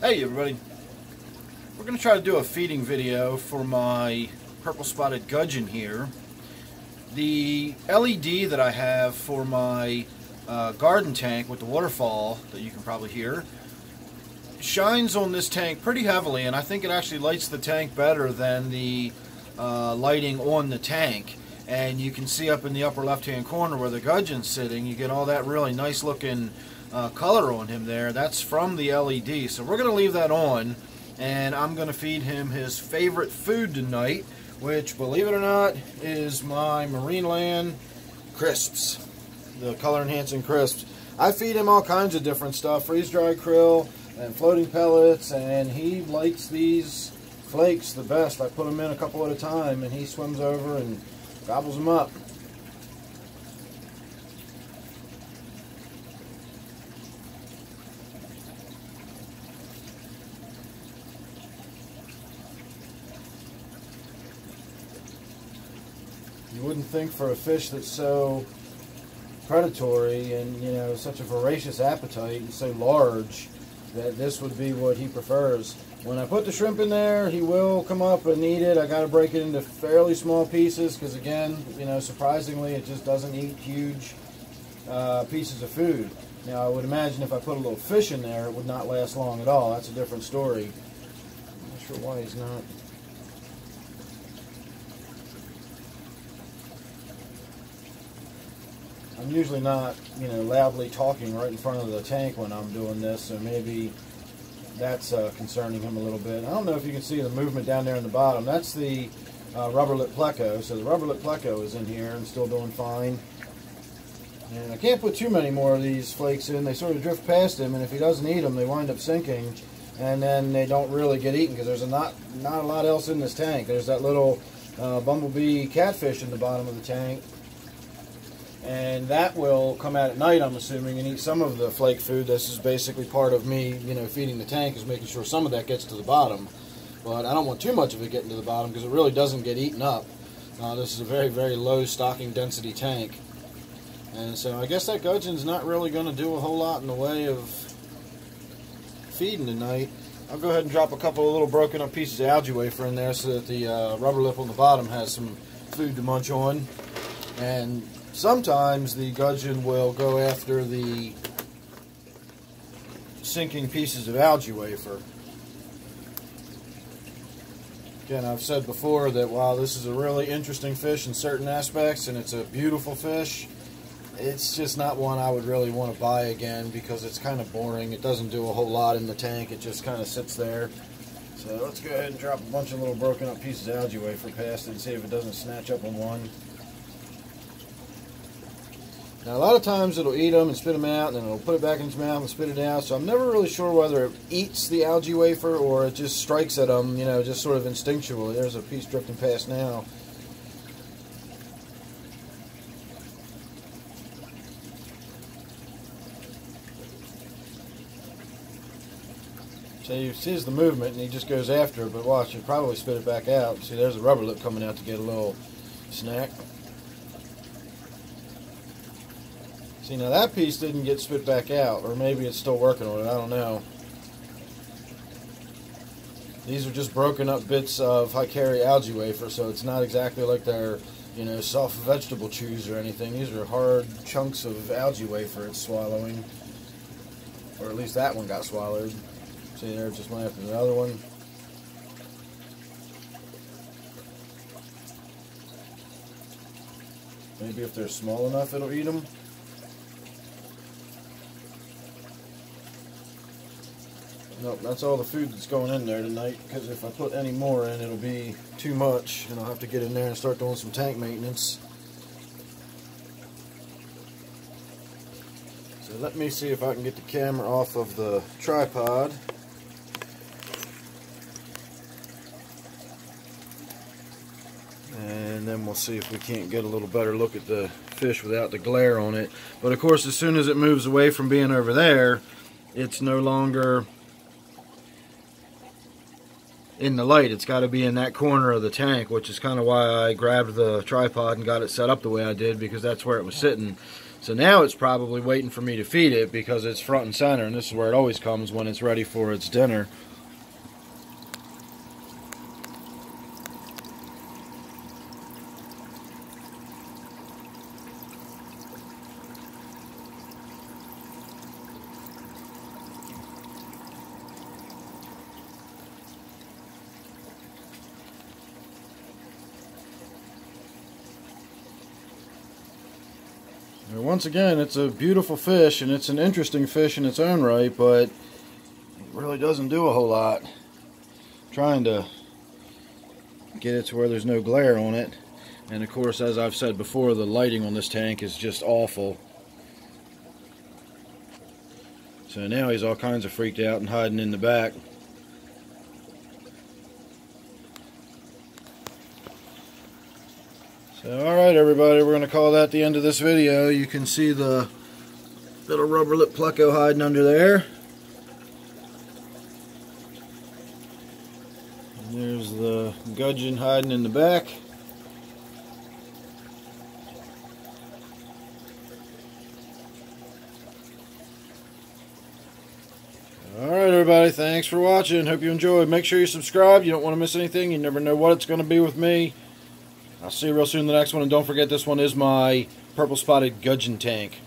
Hey everybody, we're going to try to do a feeding video for my Purple Spotted Gudgeon here. The LED that I have for my garden tank with the waterfall that you can probably hear shines on this tank pretty heavily, and I think it actually lights the tank better than the lighting on the tank. And you can see up in the upper left hand corner where the gudgeon's sitting, you get all that really nice looking color on him there. That's from the LED. So we're going to leave that on, and I'm going to feed him his favorite food tonight, which, believe it or not, is my Marineland crisps, the color enhancing crisps. I feed him all kinds of different stuff, freeze-dried krill and floating pellets, and he likes these flakes the best. I put them in a couple at a time, and he swims over and gobbles them up. You wouldn't think for a fish that's so predatory and, you know, such a voracious appetite and so large that this would be what he prefers. When I put the shrimp in there, he will come up and eat it. I got to break it into fairly small pieces because, again, you know, surprisingly, it just doesn't eat huge pieces of food. Now, I would imagine if I put a little fish in there, it would not last long at all. That's a different story. I'm not sure why he's not. I'm usually not, you know, loudly talking right in front of the tank when I'm doing this, so maybe that's concerning him a little bit. I don't know if you can see the movement down there in the bottom. That's the rubber lip pleco. So the rubber lip pleco is in here and still doing fine. And I can't put too many more of these flakes in. They sort of drift past him, and if he doesn't eat them, they wind up sinking, and then they don't really get eaten because there's not a lot else in this tank. There's that little bumblebee catfish in the bottom of the tank. And that will come out at night, I'm assuming, and eat some of the flake food. This is basically part of me, you know, feeding the tank, is making sure some of that gets to the bottom. But I don't want too much of it getting to the bottom because it really doesn't get eaten up. This is a very, very low stocking density tank. And so I guess that gudgeon's not really going to do a whole lot in the way of feeding tonight. I'll go ahead and drop a couple of little broken up pieces of algae wafer in there so that the rubber lip on the bottom has some food to munch on. And sometimes the gudgeon will go after the sinking pieces of algae wafer. Again, I've said before that while this is a really interesting fish in certain aspects and it's a beautiful fish, it's just not one I would really want to buy again because it's kind of boring. It doesn't do a whole lot in the tank. It just kind of sits there. So let's go ahead and drop a bunch of little broken up pieces of algae wafer past it and see if it doesn't snatch up on one. Now, a lot of times it'll eat them and spit them out, and then it'll put it back in its mouth and spit it out. So I'm never really sure whether it eats the algae wafer or it just strikes at them, you know, just sort of instinctually. There's a piece drifting past now. So he sees the movement and he just goes after it, but watch, he'll probably spit it back out. See, there's a rubber lip coming out to get a little snack. See, now that piece didn't get spit back out, or maybe it's still working on it, I don't know. These are just broken up bits of high-carry algae wafer, so it's not exactly like they're, you know, soft vegetable chews or anything. These are hard chunks of algae wafer it's swallowing. Or at least that one got swallowed. See, there, just went after the other one. Maybe if they're small enough, it'll eat them. Nope, that's all the food that's going in there tonight, because if I put any more in, it'll be too much, and I'll have to get in there and start doing some tank maintenance. So let me see if I can get the camera off of the tripod. And then we'll see if we can't get a little better look at the fish without the glare on it. But of course, as soon as it moves away from being over there, it's no longer in the light. It's got to be in that corner of the tank, which is kind of why I grabbed the tripod and got it set up the way I did, because that's where it was sitting. So now it's probably waiting for me to feed it because it's front and center, and this is where it always comes when it's ready for its dinner. Once again, it's a beautiful fish, and it's an interesting fish in its own right, but it really doesn't do a whole lot. I'm trying to get it to where there's no glare on it, and of course, as I've said before, the lighting on this tank is just awful. So now he's all kinds of freaked out and hiding in the back. So, alright everybody, we're going to call that the end of this video. You can see the little rubber lip pleco hiding under there. And there's the gudgeon hiding in the back. Alright everybody, thanks for watching. Hope you enjoyed. Make sure you subscribe. You don't want to miss anything. You never know what it's going to be with me. I'll see you real soon in the next one, and don't forget this one is my Purple Spotted Gudgeon tank.